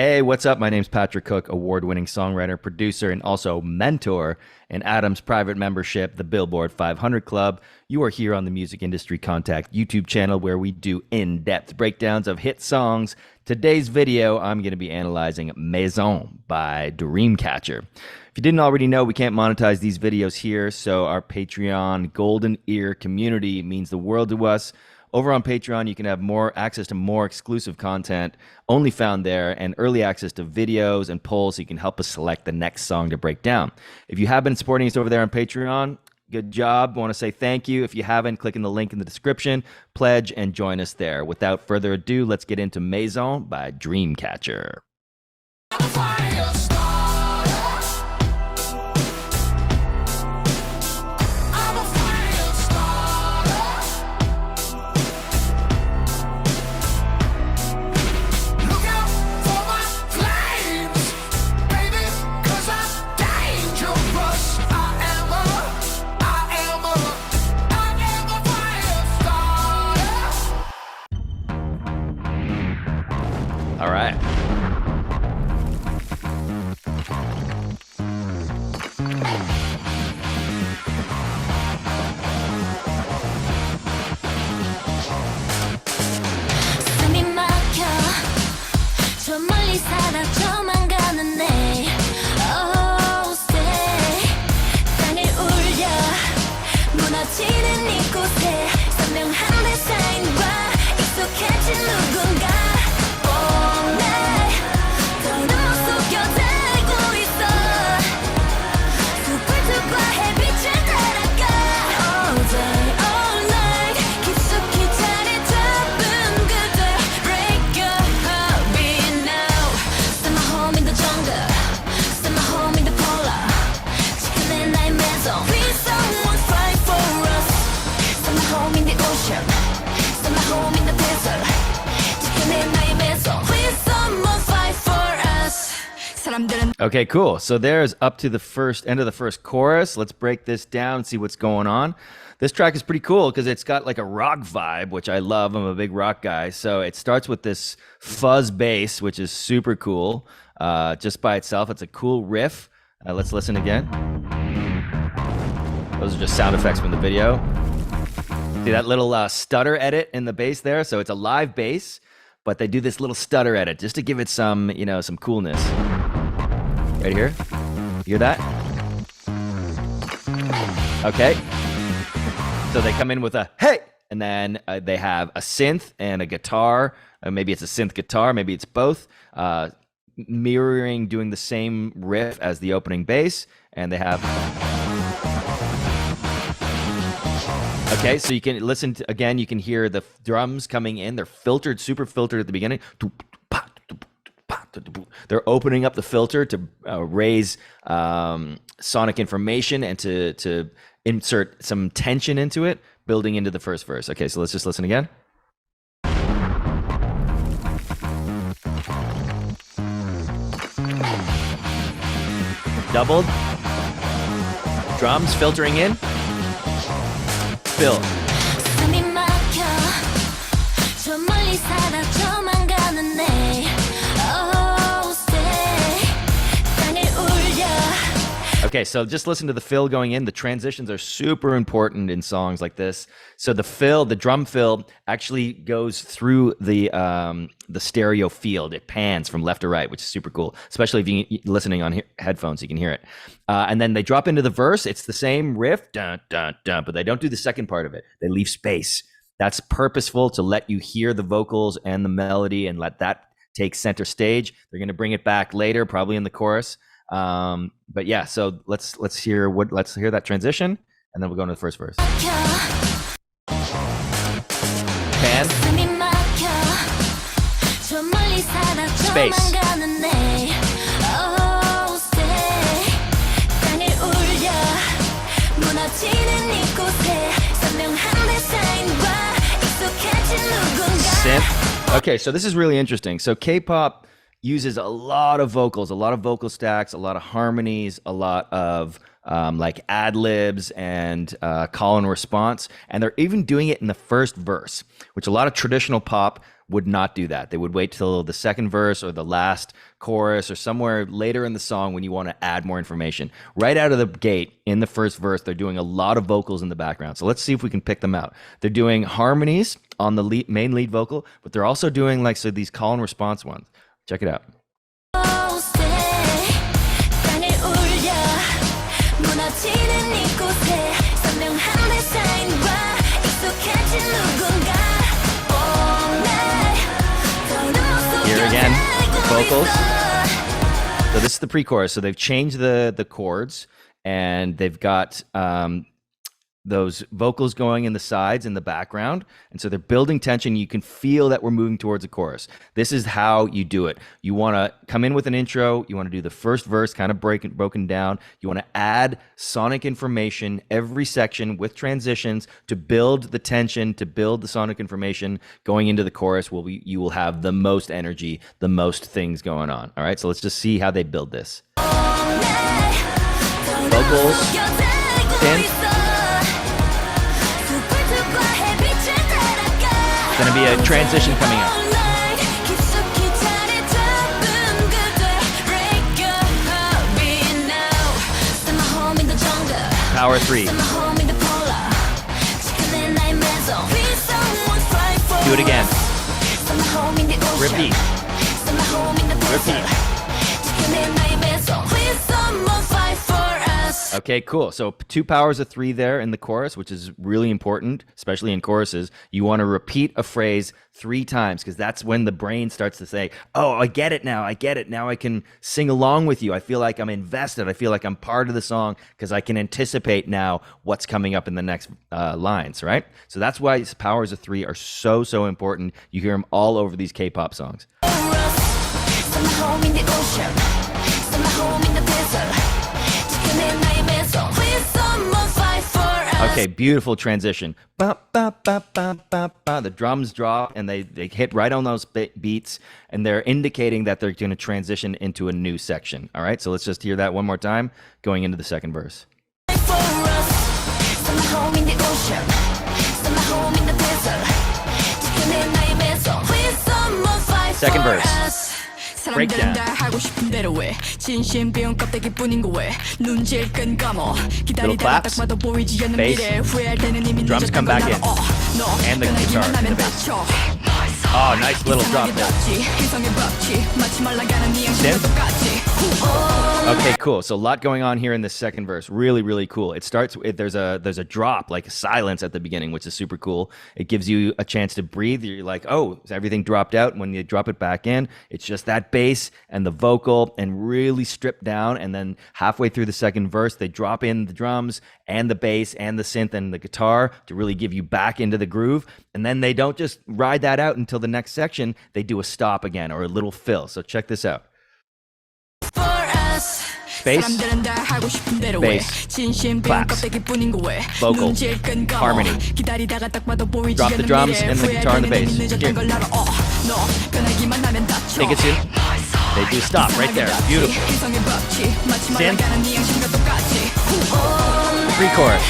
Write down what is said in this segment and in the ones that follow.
Hey, what's up? My name's Patrick Cooke, award-winning songwriter, producer, and also mentor in Adam's private membership, the Billboard 500 Club. You are here on the Music Industry Contact YouTube channel where we do in-depth breakdowns of hit songs. Today's video, I'm going to be analyzing Maison by DREAMCATCHER. If you didn't already know, we can't monetize these videos here, so our Patreon Golden Ear community means the world to us. Over on Patreon, you can have more access to more exclusive content only found there and early access to videos and polls so you can help us select the next song to break down. If you have been supporting us over there on Patreon, good job. I want to say thank you. If you haven't, click in the link in the description, pledge, and join us there. Without further ado, let's get into Maison by DREAMCATCHER. All right. Okay, cool. So there's up to the end of the first chorus. Let's break this down and see what's going on. This track is pretty cool because it's got like a rock vibe, which I love. I'm a big rock guy. So it starts with this fuzz bass, which is super cool. Just by itself, it's a cool riff. Let's listen again. Those are just sound effects from the video. See that little stutter edit in the bass there? So it's a live bass, but they do this little stutter edit just to give it some, some coolness. Right here. You hear that? Okay. So they come in with a hey, and then they have a synth and a guitar. Maybe it's a synth guitar, maybe it's both. Mirroring, doing the same riff as the opening bass. And they have... Okay, so you can listen to, again, you can hear the drums coming in. They're filtered, super filtered at the beginning. They're opening up the filter to raise sonic information and to insert some tension into it, building into the first verse. Okay, so let's just listen again. Doubled. Drums filtering in. Fill. Okay, so just listen to the fill going in. The transitions are super important in songs like this. So the fill, the drum fill, actually goes through the stereo field. It pans from left to right, which is super cool, especially if you're listening on headphones, you can hear it. And then they drop into the verse. It's the same riff, dun, dun, dun, but they don't do the second part of it. They leave space. That's purposeful to let you hear the vocals and the melody and let that take center stage. They're going to bring it back later, probably in the chorus. But yeah, so let's hear that transition, and then we'll go into the first verse. Pan. Space. Synth. Okay, so this is really interesting. So K-pop uses a lot of vocals, a lot of vocal stacks, a lot of harmonies, a lot of like ad libs and call and response. And they're even doing it in the first verse, which a lot of traditional pop would not do that. They would wait till the second verse or the last chorus or somewhere later in the song when you want to add more information. Right out of the gate in the first verse, they're doing a lot of vocals in the background. So let's see if we can pick them out. They're doing harmonies on the main lead vocal, but they're also doing like these call and response ones. Check it out. Here again, vocals. So this is the pre-chorus. So they've changed the chords, and they've got those vocals going in the sides in the background, and so they're building tension. You can feel that we're moving towards a chorus. This is how you do it. You want to come in with an intro. You want to do the first verse kind of broken down. You want to add sonic information every section with transitions to build the tension, to build the sonic information going into the chorus. You will have the most energy, the most things going on. All right, so let's just see how they build this. Vocals, synth. Going to be a transition coming up. Power 3. Do it again. Repeat. Repeat. Okay, cool. So 2 powers of 3 there in the chorus, which is really important, especially in choruses. You want to repeat a phrase 3 times because that's when the brain starts to say, oh, I get it now. I get it. Now I can sing along with you. I feel like I'm invested. I feel like I'm part of the song because I can anticipate now what's coming up in the next lines, right? So that's why powers of 3 are so, so important. You hear them all over these K-pop songs. Okay, beautiful transition. Ba, ba, ba, ba, ba, ba. The drums drop and they hit right on those beats, and they're indicating that they're going to transition into a new section. All right, so let's just hear that one more time going into the second verse. Second verse. Breakdown. Little claps, bass, drums come back in, and the guitar and the bass. Oh, nice little drop there. Synth. Okay, cool. So a lot going on here in this second verse. Really, really cool. It starts with there's a drop, like a silence at the beginning, which is super cool. It gives you a chance to breathe. You're like, oh, everything dropped out. When you drop it back in, it's just that bass and the vocal and really stripped down. And then halfway through the second verse, they drop in the drums and the bass and the synth and the guitar to really give you back into the groove. And then they don't just ride that out until the next section. They do a stop again or a little fill. So check this out. Bass, claps, vocal, harmony. Drop the drums and the guitar and the bass. Here. Take it to. They do stop right there. Beautiful. Synth. Pre-chorus.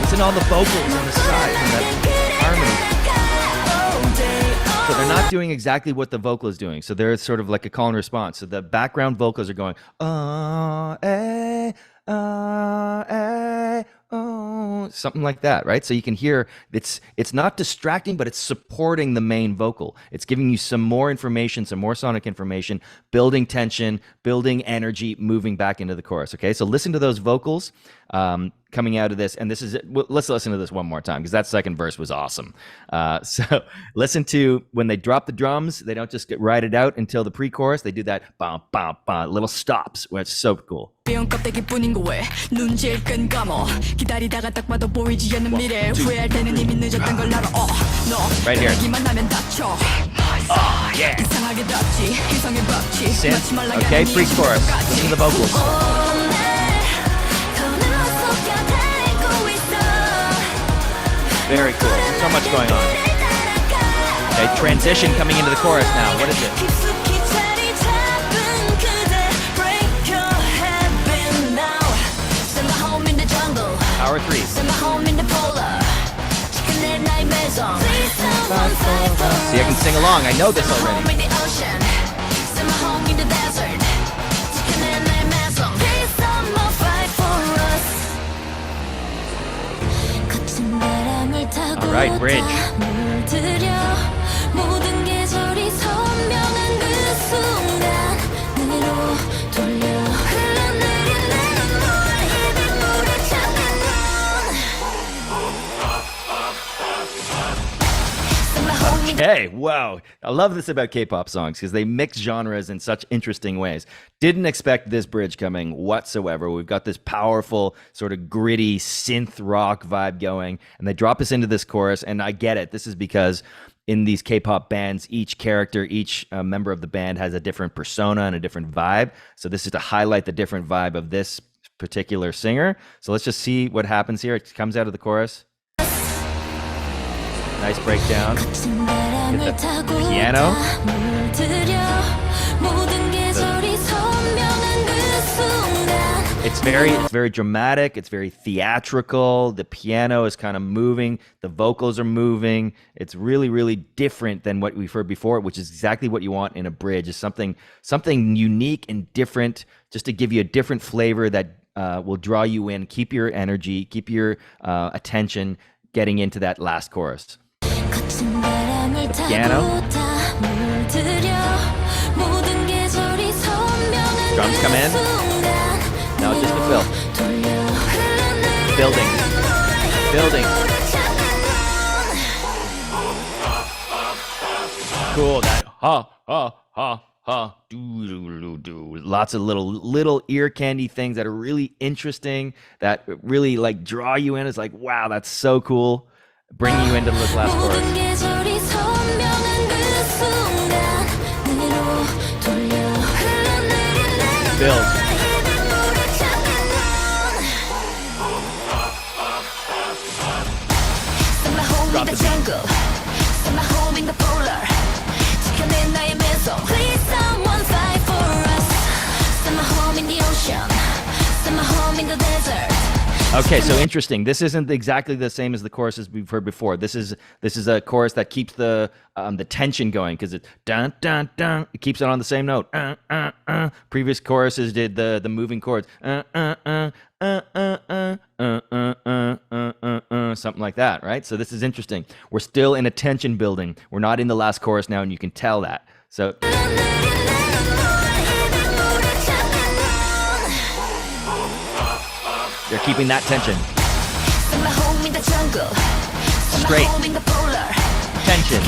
Listen to all the vocals on the side and that harmony. So they're not doing exactly what the vocal is doing. So they're sort of like a call and response. So the background vocals are going, something like that, right? So you can hear it's not distracting, but it's supporting the main vocal. It's giving you some more information, some more sonic information, building tension, building energy, moving back into the chorus. Okay, so listen to those vocals coming out of this, and this is let's listen to this one more time because that second verse was awesome. So listen to when they drop the drums, they don't just ride it out until the pre-chorus. They do that bam, bam, bam, little stops, where it's so cool. Right here. Oh, yeah. Synth. Okay, pre-chorus. Listen to the vocals. Very cool. So much going on. Okay, transition coming into the chorus now. What is it? Power 3. See, I can sing along. I know this already. All right, bridge. Okay, wow. I love this about K-pop songs because they mix genres in such interesting ways. Didn't expect this bridge coming whatsoever. We've got this powerful, sort of gritty synth rock vibe going, and they drop us into this chorus, and I get it. This is because in these K-pop bands, each character, each member of the band has a different persona and a different vibe. So this is to highlight the different vibe of this particular singer. So let's just see what happens here. It comes out of the chorus. Nice breakdown. Get the piano. It's very dramatic. It's very theatrical. The piano is kind of moving. The vocals are moving. It's really, really different than what we've heard before, which is exactly what you want in a bridge. Is something unique and different, just to give you a different flavor that will draw you in, keep your energy, keep your attention getting into that last chorus. The piano. Drums come in. Now it's just a fill. Building. Cool. That do. Lots of little ear candy things that are really interesting, that really like draw you in. It's like, wow, that's so cool. Bring you into this last chorus. Build. Drop the beat. Okay, so interesting. This isn't exactly the same as the choruses we've heard before. This is a chorus that keeps the tension going because it's dun dun dun. It keeps it on the same note. Previous choruses did the moving chords. Something like that, right? So this is interesting. We're still in a tension building. We're not in the last chorus now, and you can tell that. So. They're keeping that tension. Straight. Tension.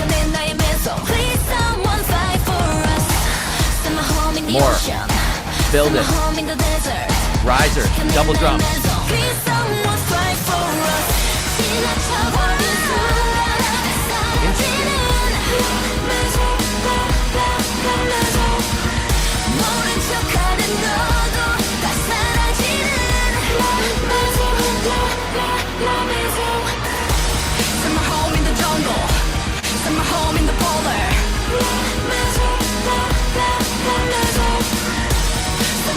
More. Build it. Riser. Double drums.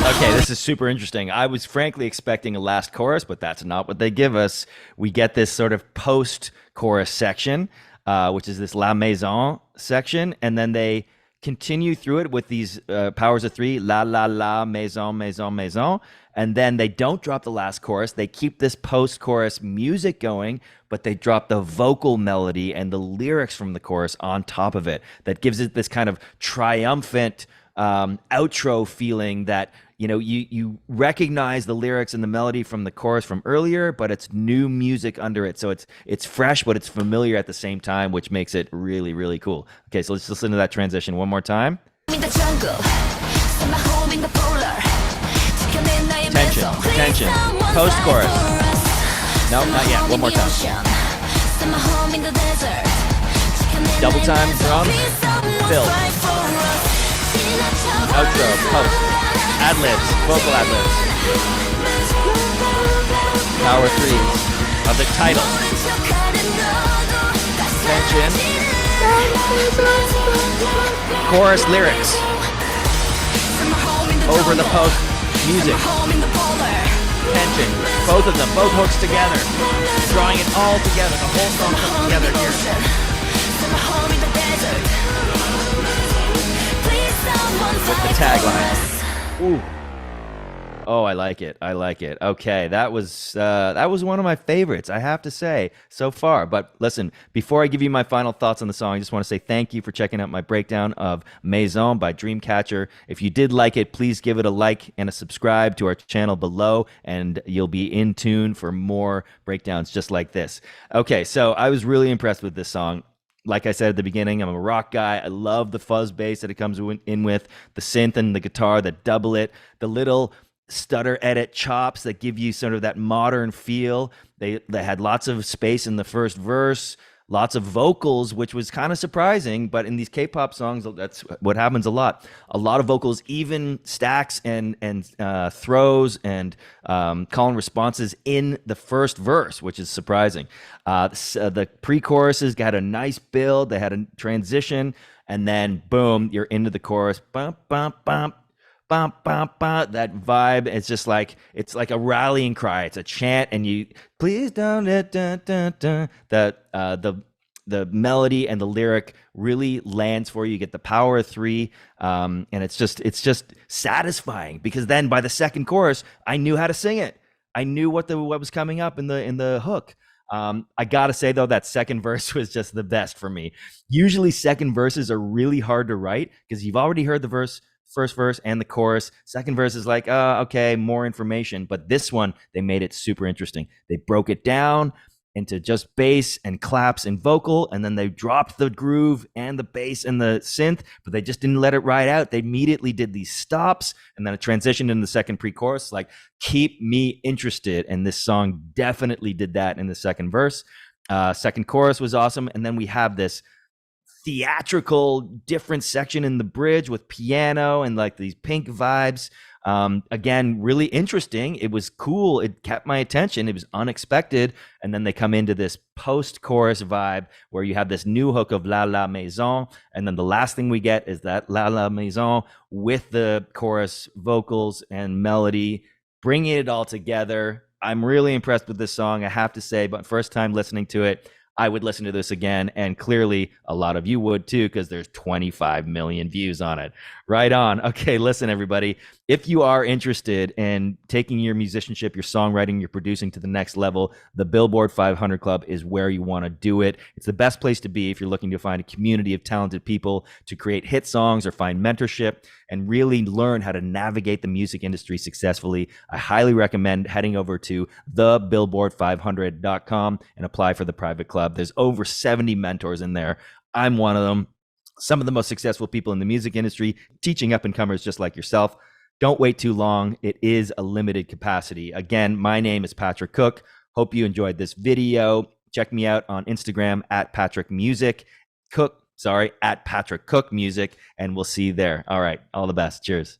Okay, this is super interesting. I was frankly expecting a last chorus, but that's not what they give us. We get this sort of post-chorus section, which is this La Maison section, and then they continue through it with these powers of three, la, la, la, maison, maison, maison, and then they don't drop the last chorus. They keep this post-chorus music going, but they drop the vocal melody and the lyrics from the chorus on top of it. That gives it this kind of triumphant outro feeling that, you know, you recognize the lyrics and the melody from the chorus from earlier, but it's new music under it. So it's fresh, but it's familiar at the same time, which makes it really, really cool. Okay, so let's listen to that transition one more time. Tension, tension, post-chorus. No, not yet, one more time. Double time, drums, fill. Outro, post, ad-libs, vocal ad-libs. Power threes of the title. Tension, Chorus lyrics over the post music, tension, both of them, both hooks together, drawing it all together. The whole song comes together here. With the tagline. Ooh. Oh, I like it. I like it. Okay, that was one of my favorites, I have to say, so far. But listen, before I give you my final thoughts on the song, I just want to say thank you for checking out my breakdown of Maison by Dreamcatcher. If you did like it, please give it a like and a subscribe to our channel below, and you'll be in tune for more breakdowns just like this. Okay, so I was really impressed with this song. Like I said at the beginning, I'm a rock guy. I love the fuzz bass that it comes in with, the synth and the guitar that double it, the little stutter edit chops that give you sort of that modern feel. They had lots of space in the first verse, lots of vocals, which was kind of surprising, but in these K-pop songs, that's what happens a lot. A lot of vocals, even stacks and throws and call and responses in the first verse, which is surprising. The pre-choruses had a nice build. They had a transition, and then boom, you're into the chorus. Bum, bum, bum. Bum, bum, bum, that vibe, it's like a rallying cry. It's a chant, and you please don't the melody and the lyric really lands for you. You get the power of three, and it's just satisfying, because then by the second chorus, I knew how to sing it. I knew what was coming up in the hook. I gotta say though, that second verse was just the best for me. Usually second verses are really hard to write because you've already heard the first verse and the chorus. Second verse is like, okay, more information. But this one, they made it super interesting. They broke it down into just bass and claps and vocal, and then they dropped the groove and the bass and the synth, but they just didn't let it ride out. They immediately did these stops, and then it transitioned in the second pre-chorus, like, keep me interested. And this song definitely did that in the second verse. Second chorus was awesome. And then we have this theatrical different section in the bridge with piano and like these pink vibes. Again, really interesting. It was cool. It kept my attention. It was unexpected. And then they come into this post-chorus vibe where you have this new hook of La La Maison. And then the last thing we get is that La La Maison with the chorus vocals and melody, bringing it all together. I'm really impressed with this song, I have to say, but first time listening to it, I would listen to this again, and clearly a lot of you would too, because there's 25 million views on it. Right on. Okay, listen, everybody. If you are interested in taking your musicianship, your songwriting, your producing to the next level, the Billboard 500 Club is where you want to do it. It's the best place to be if you're looking to find a community of talented people to create hit songs or find mentorship and really learn how to navigate the music industry successfully. I highly recommend heading over to thebillboard500.com and apply for the private club. There's over 70 mentors in there. I'm one of them. Some of the most successful people in the music industry, teaching up-and-comers just like yourself. Don't wait too long. It is a limited capacity. Again, my name is Patrick Cooke. Hope you enjoyed this video. Check me out on Instagram at Patrick Cooke Music, and we'll see you there. All right. All the best. Cheers.